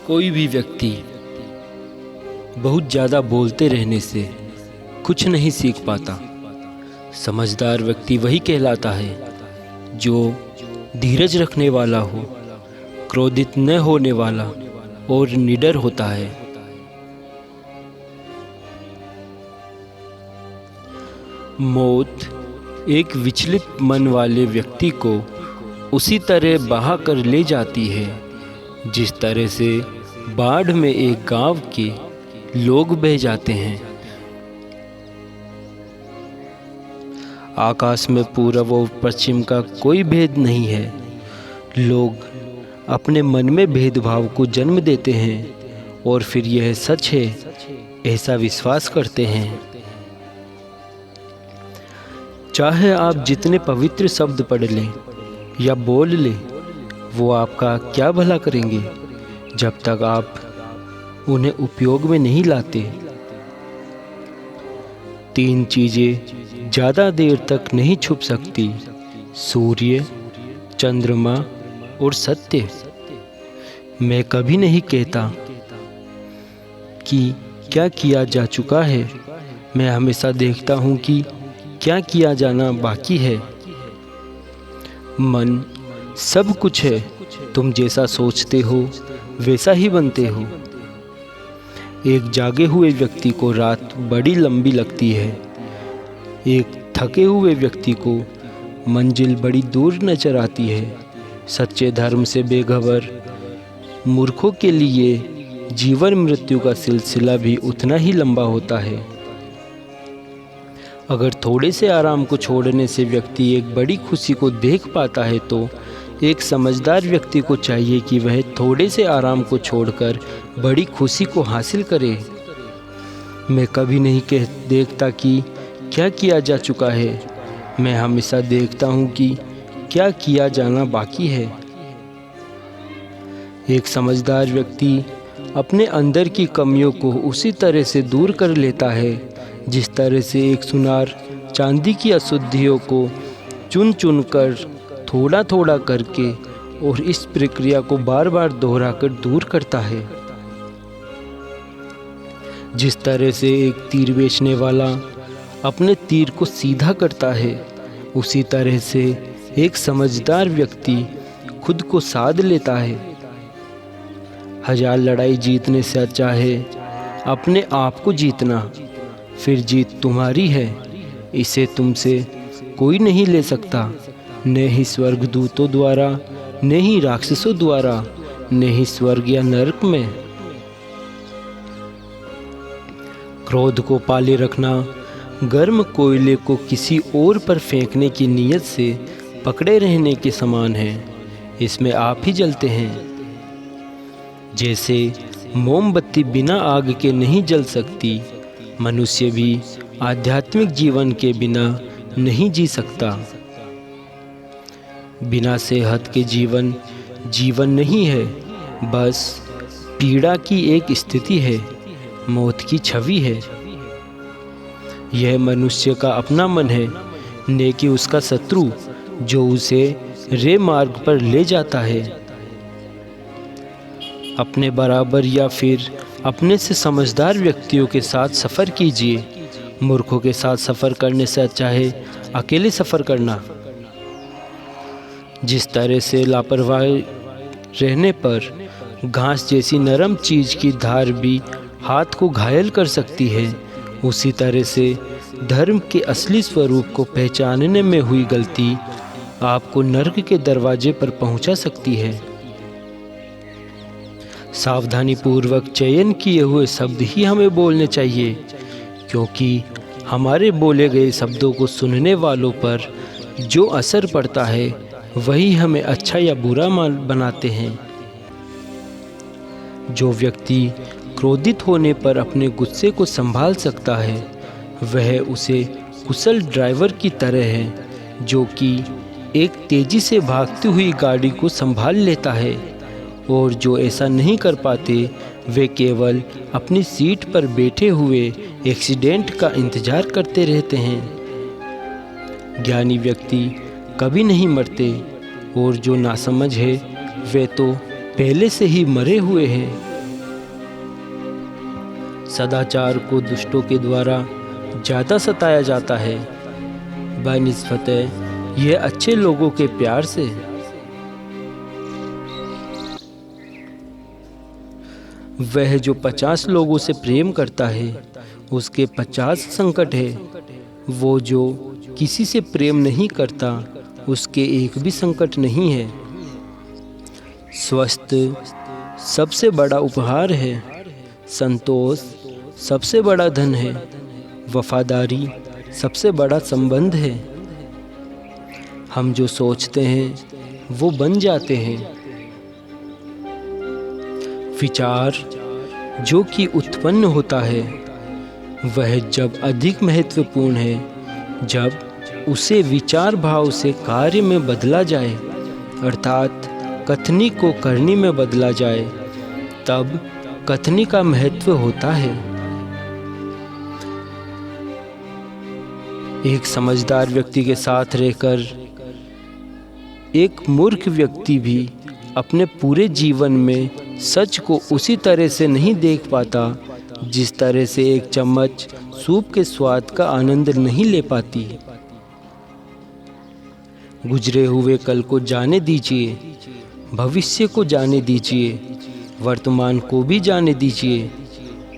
कोई भी व्यक्ति बहुत ज़्यादा बोलते रहने से कुछ नहीं सीख पाता। समझदार व्यक्ति वही कहलाता है जो धीरज रखने वाला हो, क्रोधित न होने वाला और निडर होता है। मौत एक विचलित मन वाले व्यक्ति को उसी तरह बहा कर ले जाती है जिस तरह से बाढ़ में एक गांव के लोग बह जाते हैं। आकाश में पूरब और पश्चिम का कोई भेद नहीं है। लोग अपने मन में भेदभाव को जन्म देते हैं और फिर यह सच है ऐसा विश्वास करते हैं। चाहे आप जितने पवित्र शब्द पढ़ लें या बोल लें, वो आपका क्या भला करेंगे जब तक आप उन्हें उपयोग में नहीं लाते। 3 चीज़ें ज़्यादा देर तक नहीं छुप सकती: सूर्य, चंद्रमा और सत्य। मैं कभी नहीं कहता कि क्या किया जा चुका है, मैं हमेशा देखता हूँ कि क्या किया जाना बाकी है। मन सब कुछ है, तुम जैसा सोचते हो वैसा ही बनते हो। एक जागे हुए व्यक्ति को रात बड़ी लंबी लगती है, एक थके हुए व्यक्ति को मंजिल बड़ी दूर नजर आती है। सच्चे धर्म से बेखबर मूर्खों के लिए जीवन मृत्यु का सिलसिला भी उतना ही लंबा होता है। अगर थोड़े से आराम को छोड़ने से व्यक्ति एक बड़ी खुशी को देख पाता है तो एक समझदार व्यक्ति को चाहिए कि वह थोड़े से आराम को छोड़कर बड़ी खुशी को हासिल करे। मैं कभी नहीं देखता कि क्या किया जा चुका है, मैं हमेशा देखता हूँ कि क्या किया जाना बाकी है। एक समझदार व्यक्ति अपने अंदर की कमियों को उसी तरह से दूर कर लेता है जिस तरह से एक सुनार चांदी की अशुद्धियों को चुन चुन कर थोड़ा थोड़ा करके और इस प्रक्रिया को बार बार दोहराकर दूर करता है। जिस तरह से एक तीर बेचने वाला अपने तीर को सीधा करता है, उसी तरह से एक समझदार व्यक्ति खुद को साध लेता है। 1000 लड़ाई जीतने से अच्छा है अपने आप को जीतना, फिर जीत तुम्हारी है, इसे तुमसे कोई नहीं ले सकता, न ही स्वर्गदूतों द्वारा, न ही राक्षसों द्वारा, न ही स्वर्ग या नरक में। क्रोध को पाले रखना गर्म कोयले को किसी और पर फेंकने की नीयत से पकड़े रहने के समान है, इसमें आप ही जलते हैं। जैसे मोमबत्ती बिना आग के नहीं जल सकती, मनुष्य भी आध्यात्मिक जीवन के बिना नहीं जी सकता। बिना सेहत के जीवन जीवन नहीं है, बस पीड़ा की एक स्थिति है, मौत की छवि है। यह मनुष्य का अपना मन है, न कि उसका शत्रु जो उसे रे मार्ग पर ले जाता है। अपने बराबर या फिर अपने से समझदार व्यक्तियों के साथ सफ़र कीजिए। मूर्खों के साथ सफ़र करने से अच्छा है अकेले सफ़र करना। जिस तरह से लापरवाह रहने पर घास जैसी नरम चीज़ की धार भी हाथ को घायल कर सकती है, उसी तरह से धर्म के असली स्वरूप को पहचानने में हुई गलती आपको नर्क के दरवाजे पर पहुंचा सकती है। सावधानी पूर्वक चयन किए हुए शब्द ही हमें बोलने चाहिए, क्योंकि हमारे बोले गए शब्दों को सुनने वालों पर जो असर पड़ता है वही हमें अच्छा या बुरा बनाते हैं। जो व्यक्ति क्रोधित होने पर अपने गुस्से को संभाल सकता है, वह उसे कुशल ड्राइवर की तरह है जो कि एक तेजी से भागती हुई गाड़ी को संभाल लेता है, और जो ऐसा नहीं कर पाते वे केवल अपनी सीट पर बैठे हुए एक्सीडेंट का इंतजार करते रहते हैं। ज्ञानी व्यक्ति कभी नहीं मरते, और जो नासमझ है वे तो पहले से ही मरे हुए हैं। सदाचार को दुष्टों के द्वारा ज़्यादा सताया जाता है बनिस्बत यह अच्छे लोगों के प्यार से। वह जो 50 लोगों से प्रेम करता है उसके 50 संकट है, वो जो किसी से प्रेम नहीं करता उसके एक भी संकट नहीं है। स्वास्थ्य सबसे बड़ा उपहार है, संतोष सबसे बड़ा धन है, वफादारी सबसे बड़ा संबंध है। हम जो सोचते हैं वो बन जाते हैं। विचार जो कि उत्पन्न होता है वह जब अधिक महत्वपूर्ण है जब उसे विचार भाव से कार्य में बदला जाए, अर्थात कथनी को करनी में बदला जाए, तब कथनी का महत्व होता है। एक समझदार व्यक्ति के साथ रहकर एक मूर्ख व्यक्ति भी अपने पूरे जीवन में सच को उसी तरह से नहीं देख पाता जिस तरह से एक चम्मच सूप के स्वाद का आनंद नहीं ले पाती। गुजरे हुए कल को जाने दीजिए, भविष्य को जाने दीजिए, वर्तमान को भी जाने दीजिए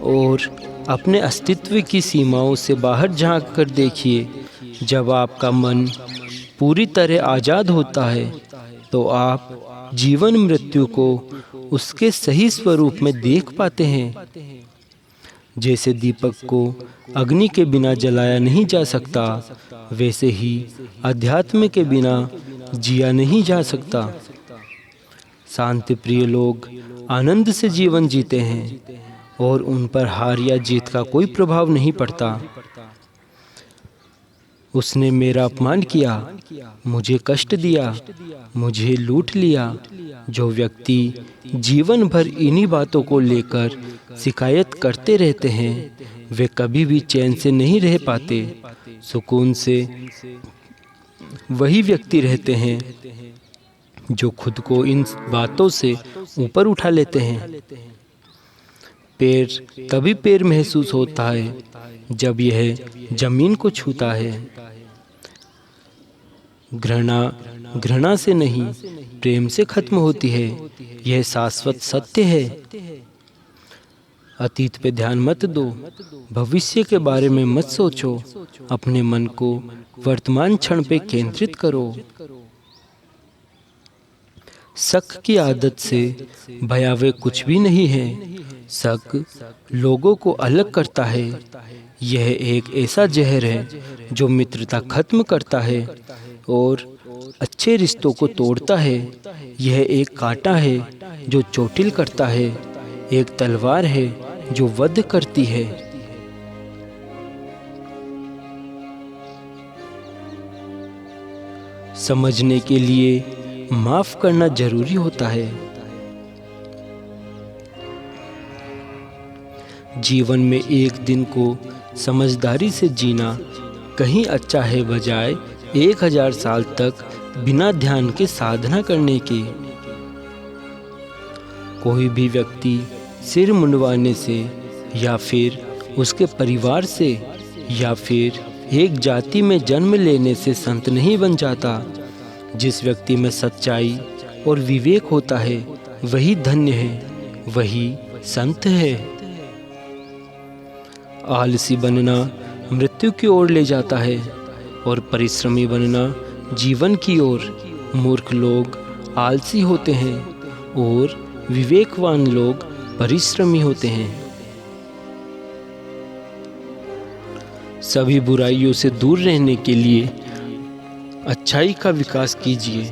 और अपने अस्तित्व की सीमाओं से बाहर झांक कर देखिए। जब आपका मन पूरी तरह आज़ाद होता है तो आप जीवन मृत्यु को उसके सही स्वरूप में देख पाते हैं। जैसे दीपक को अग्नि के बिना जलाया नहीं जा सकता, वैसे ही अध्यात्म के बिना जिया नहीं जा सकता। शांति प्रिय लोग आनंद से जीवन जीते हैं और उन पर हार या जीत का कोई प्रभाव नहीं पड़ता। उसने मेरा अपमान किया, मुझे कष्ट दिया, मुझे लूट लिया। जो व्यक्ति जीवन भर इन्हीं बातों को लेकर शिकायत करते रहते हैं वे कभी भी चैन से नहीं रह पाते। सुकून से वही व्यक्ति रहते हैं जो खुद को इन बातों से ऊपर उठा लेते हैं। पैर तभी पैर महसूस होता है जब यह जमीन को छूता है। घृणा घृणा से नहीं प्रेम से खत्म होती है, यह शाश्वत सत्य है। अतीत पे ध्यान मत दो, भविष्य के बारे में मत सोचो, अपने मन को वर्तमान क्षण पे केंद्रित करो। शक की आदत से भयावह कुछ भी नहीं है। शक लोगों को अलग करता है। यह एक ऐसा जहर है जो मित्रता खत्म करता है और अच्छे रिश्तों को तोड़ता है। यह एक कांटा है जो चोटिल करता है, एक तलवार है जो वध करती है। समझने के लिए माफ करना जरूरी होता है। जीवन में एक दिन को समझदारी से जीना कहीं अच्छा है बजाय 1000 साल तक बिना ध्यान के साधना करने के। कोई भी व्यक्ति सिर मुंडवाने से या फिर उसके परिवार से या फिर एक जाति में जन्म लेने से संत नहीं बन जाता। जिस व्यक्ति में सच्चाई और विवेक होता है वही धन्य है, वही संत है। आलसी बनना मृत्यु की ओर ले जाता है और परिश्रमी बनना जीवन की ओर। मूर्ख लोग आलसी होते हैं और विवेकवान लोग परिश्रमी होते हैं। सभी बुराइयों से दूर रहने के लिए अच्छाई का विकास कीजिए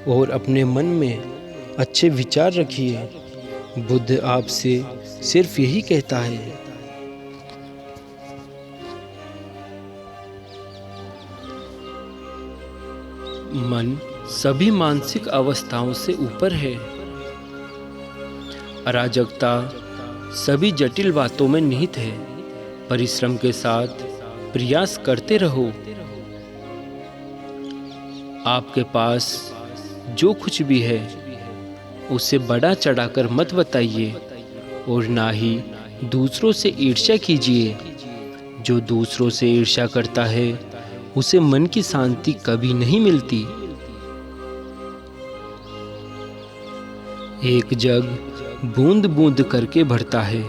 और अपने मन में अच्छे विचार रखिए। बुद्ध आपसे सिर्फ यही कहता है। मन सभी मानसिक अवस्थाओं से ऊपर है। अराजकता सभी जटिल बातों में निहित है। परिश्रम के साथ प्रयास करते रहो। आपके पास जो कुछ भी है उसे बड़ा चढ़ाकर मत बताइए और ना ही दूसरों से ईर्ष्या कीजिए। जो दूसरों से ईर्ष्या करता है उसे मन की शांति कभी नहीं मिलती। एक जग बूंद बूंद करके भरता है।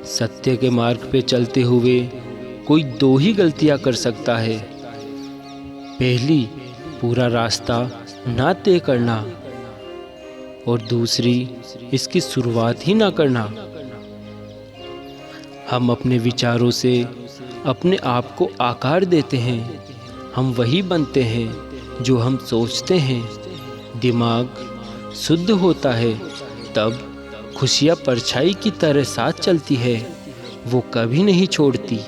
सत्य के मार्ग पे चलते हुए कोई दो ही गलतियां कर सकता है। पहली, पूरा रास्ता ना तय करना, और दूसरी, इसकी शुरुआत ही ना करना। हम अपने विचारों से अपने आप को आकार देते हैं। हम वही बनते हैं जो हम सोचते हैं। दिमाग शुद्ध होता है तब खुशियाँ परछाई की तरह साथ चलती है, वो कभी नहीं छोड़ती।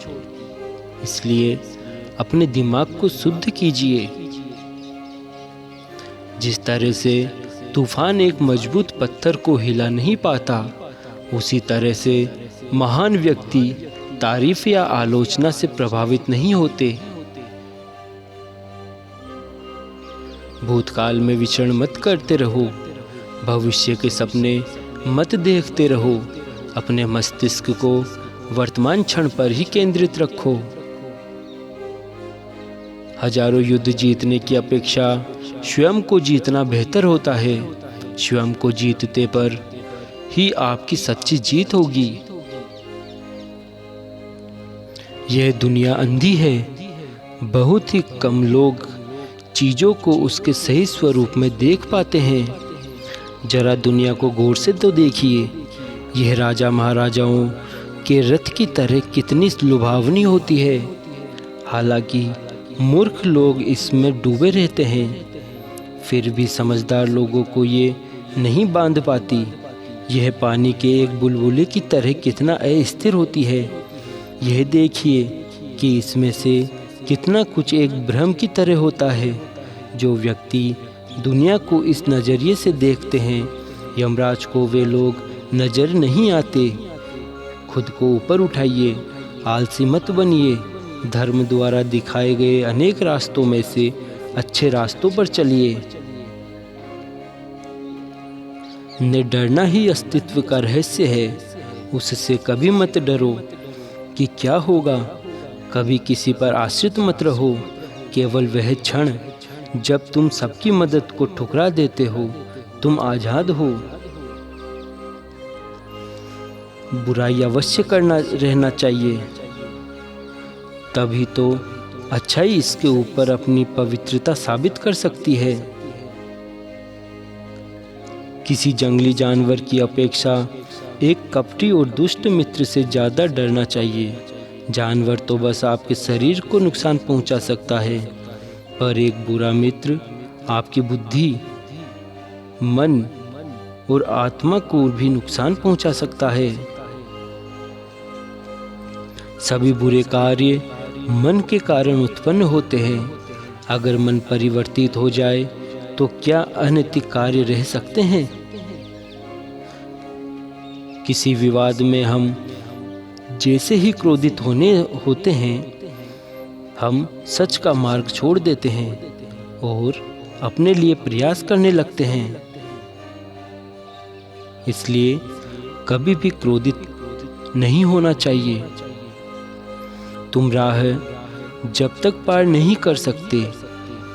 इसलिए अपने दिमाग को शुद्ध कीजिए। जिस तरह से तूफान एक मजबूत पत्थर को हिला नहीं पाता, उसी तरह से महान व्यक्ति तारीफ या आलोचना से प्रभावित नहीं होते। भूतकाल में विचरण मत करते रहो, भविष्य के सपने मत देखते रहो। अपने मस्तिष्क को वर्तमान क्षण पर ही केंद्रित रखो। हजारों युद्ध जीतने की अपेक्षा स्वयं को जीतना बेहतर होता है। स्वयं को जीतते पर ही आपकी सच्ची जीत होगी। यह दुनिया अंधी है। बहुत ही कम लोग चीज़ों को उसके सही स्वरूप में देख पाते हैं। जरा दुनिया को गौर से तो देखिए। यह राजा महाराजाओं के रथ की तरह कितनी लुभावनी होती है। हालांकि मूर्ख लोग इसमें डूबे रहते हैं, फिर भी समझदार लोगों को ये नहीं बांध पाती। यह पानी के एक बुलबुले की तरह कितना अस्थिर होती है। यह देखिए कि इसमें से कितना कुछ एक भ्रम की तरह होता है। जो व्यक्ति दुनिया को इस नज़रिए से देखते हैं, यमराज को वे लोग नज़र नहीं आते। खुद को ऊपर उठाइए, आलसी मत बनिए। धर्म द्वारा दिखाए गए अनेक रास्तों में से अच्छे रास्तों पर चलिए। न डरना ही अस्तित्व का रहस्य है। उससे कभी मत डरो कि क्या होगा। कभी किसी पर आश्रित मत रहो। केवल वह क्षण जब तुम सबकी मदद को ठुकरा देते हो, तुम आज़ाद हो। बुराई अवश्य करना रहना चाहिए, तभी तो अच्छाई इसके ऊपर अपनी पवित्रता साबित कर सकती है। किसी जंगली जानवर की अपेक्षा एक कपटी और दुष्ट मित्र से ज़्यादा डरना चाहिए। जानवर तो बस आपके शरीर को नुकसान पहुंचा सकता है, पर एक बुरा मित्र आपकी बुद्धि, मन और आत्मा को भी नुकसान पहुंचा सकता है। सभी बुरे कार्य मन के कारण उत्पन्न होते हैं। अगर मन परिवर्तित हो जाए तो क्या अनैतिक कार्य रह सकते हैं? किसी विवाद में हम जैसे ही क्रोधित होते हैं, हम सच का मार्ग छोड़ देते हैं और अपने लिए प्रयास करने लगते हैं। इसलिए कभी भी क्रोधित नहीं होना चाहिए। तुम राह जब तक पार नहीं कर सकते,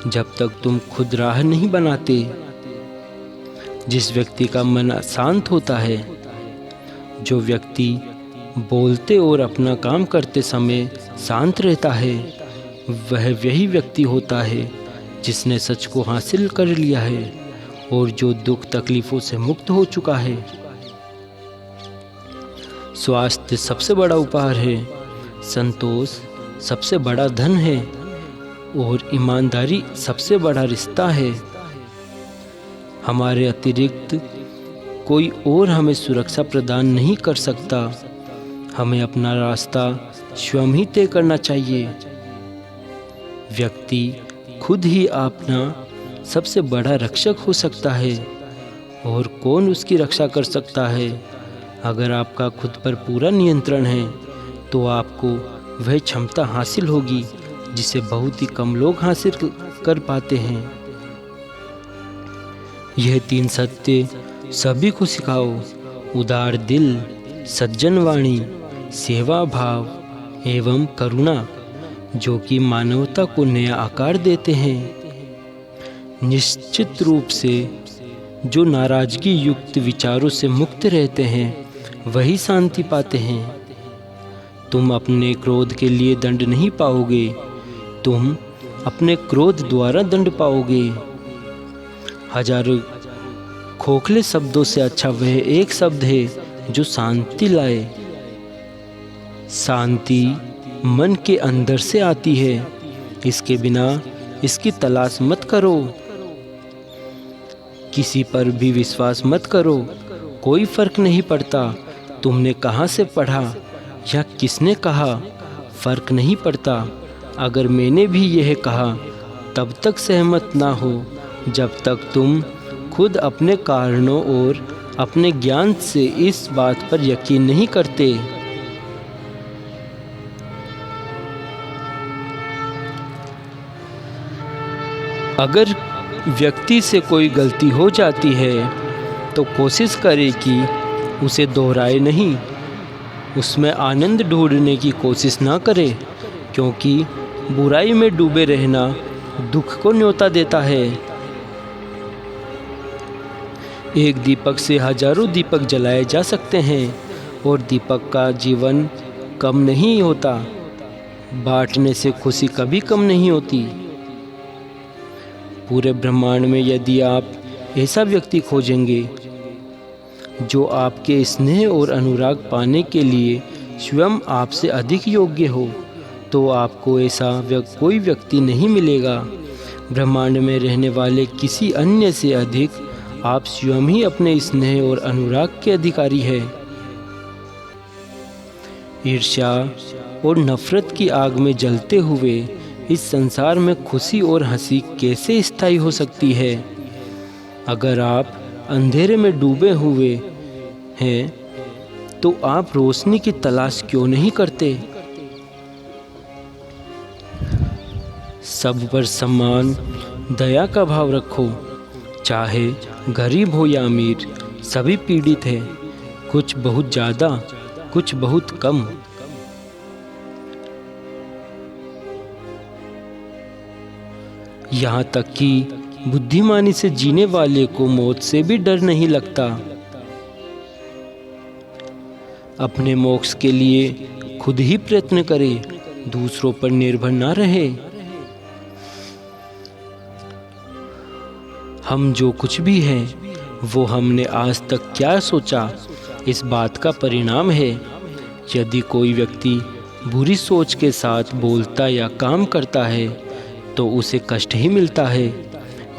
जब तक तुम खुद राह नहीं बनाते। जिस व्यक्ति का मन शांत होता है, जो व्यक्ति बोलते और अपना काम करते समय शांत रहता है, वह वही व्यक्ति होता है जिसने सच को हासिल कर लिया है और जो दुख तकलीफों से मुक्त हो चुका है। स्वास्थ्य सबसे बड़ा उपहार है, संतोष सबसे बड़ा धन है और ईमानदारी सबसे बड़ा रिश्ता है। हमारे अतिरिक्त कोई और हमें सुरक्षा प्रदान नहीं कर सकता। हमें अपना रास्ता स्वयं ही तय करना चाहिए। व्यक्ति खुद ही अपना सबसे बड़ा रक्षक हो सकता है, और कौन उसकी रक्षा कर सकता है? अगर आपका खुद पर पूरा नियंत्रण है तो आपको वह क्षमता हासिल होगी जिसे बहुत ही कम लोग हासिल कर पाते हैं। यह 3 सत्य सभी को सिखाओ उदार दिल, सज्जन वाणी, सेवा भाव एवं करुणा, जो कि मानवता को नया आकार देते हैं। निश्चित रूप से जो नाराजगी युक्त विचारों से मुक्त रहते हैं वही शांति पाते हैं। तुम अपने क्रोध के लिए दंड नहीं पाओगे, तुम अपने क्रोध द्वारा दंड पाओगे। हजारों खोखले शब्दों से अच्छा वह एक शब्द है जो शांति लाए। शांति मन के अंदर से आती है, इसके बिना इसकी तलाश मत करो। किसी पर भी विश्वास मत करो, कोई फर्क नहीं पड़ता तुमने कहाँ से पढ़ा या किसने कहा, फर्क नहीं पड़ता। अगर मैंने भी यह कहा तब तक सहमत ना हो जब तक तुम खुद अपने कारणों और अपने ज्ञान से इस बात पर यकीन नहीं करते। अगर व्यक्ति से कोई गलती हो जाती है तो कोशिश करे कि उसे दोहराए नहीं, उसमें आनंद ढूंढने की कोशिश ना करे, क्योंकि बुराई में डूबे रहना दुख को न्योता देता है। एक दीपक से हजारों दीपक जलाए जा सकते हैं और दीपक का जीवन कम नहीं होता। बांटने से खुशी कभी कम नहीं होती। पूरे ब्रह्मांड में यदि आप ऐसा व्यक्ति खोजेंगे जो आपके स्नेह और अनुराग पाने के लिए स्वयं आपसे अधिक योग्य हो, तो आपको ऐसा कोई व्यक्ति नहीं मिलेगा। ब्रह्मांड में रहने वाले किसी अन्य से अधिक आप स्वयं ही अपने स्नेह और अनुराग के अधिकारी हैं। ईर्ष्या और नफरत की आग में जलते हुए इस संसार में खुशी और हंसी कैसे स्थायी हो सकती है? अगर आप अंधेरे में डूबे हुए हैं तो आप रोशनी की तलाश क्यों नहीं करते? सब पर सम्मान, दया का भाव रखो। चाहे गरीब हो या अमीर, सभी पीड़ित हैं, कुछ बहुत ज़्यादा, कुछ बहुत कम। यहाँ तक कि बुद्धिमानी से जीने वाले को मौत से भी डर नहीं लगता। अपने मोक्ष के लिए खुद ही प्रयत्न करे, दूसरों पर निर्भर ना रहे। हम जो कुछ भी हैं वो हमने आज तक क्या सोचा, इस बात का परिणाम है। यदि कोई व्यक्ति बुरी सोच के साथ बोलता या काम करता है तो उसे कष्ट ही मिलता है।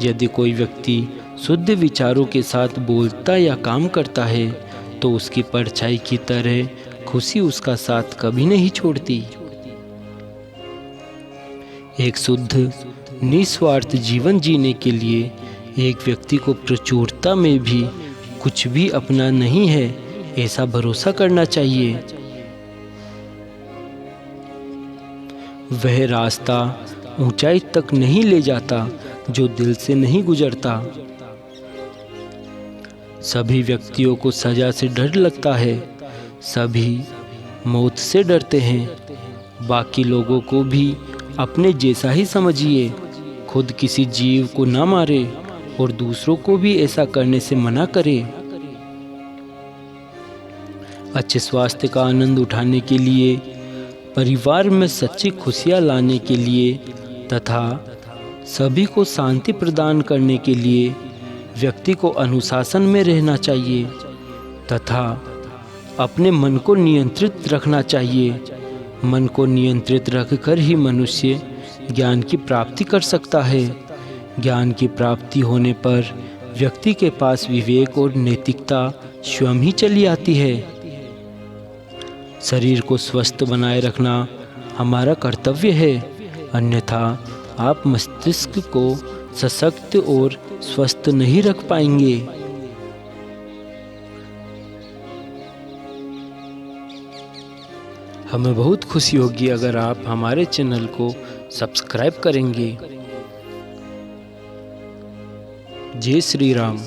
यदि कोई व्यक्ति शुद्ध विचारों के साथ बोलता या काम करता है तो उसकी परछाई की तरह खुशी उसका साथ कभी नहीं छोड़ती। एक शुद्ध निस्वार्थ जीवन जीने के लिए एक व्यक्ति को प्रचुरता में भी कुछ भी अपना नहीं है ऐसा भरोसा करना चाहिए। वह रास्ता ऊंचाई तक नहीं ले जाता जो दिल से नहीं गुजरता। सभी व्यक्तियों को सजा से डर लगता है, सभी मौत से डरते हैं। बाकी लोगों को भी अपने जैसा ही समझिए। खुद किसी जीव को ना मारे और दूसरों को भी ऐसा करने से मना करे। अच्छे स्वास्थ्य का आनंद उठाने के लिए, परिवार में सच्ची खुशियाँ लाने के लिए तथा सभी को शांति प्रदान करने के लिए व्यक्ति को अनुशासन में रहना चाहिए तथा अपने मन को नियंत्रित रखना चाहिए। मन को नियंत्रित रखकर ही मनुष्य ज्ञान की प्राप्ति कर सकता है। ज्ञान की प्राप्ति होने पर व्यक्ति के पास विवेक और नैतिकता स्वयं ही चली आती है। शरीर को स्वस्थ बनाए रखना हमारा कर्तव्य है, अन्यथा आप मस्तिष्क को सशक्त और स्वस्थ नहीं रख पाएंगे। हमें बहुत खुशी होगी अगर आप हमारे चैनल को सब्सक्राइब करेंगे। जय श्री राम।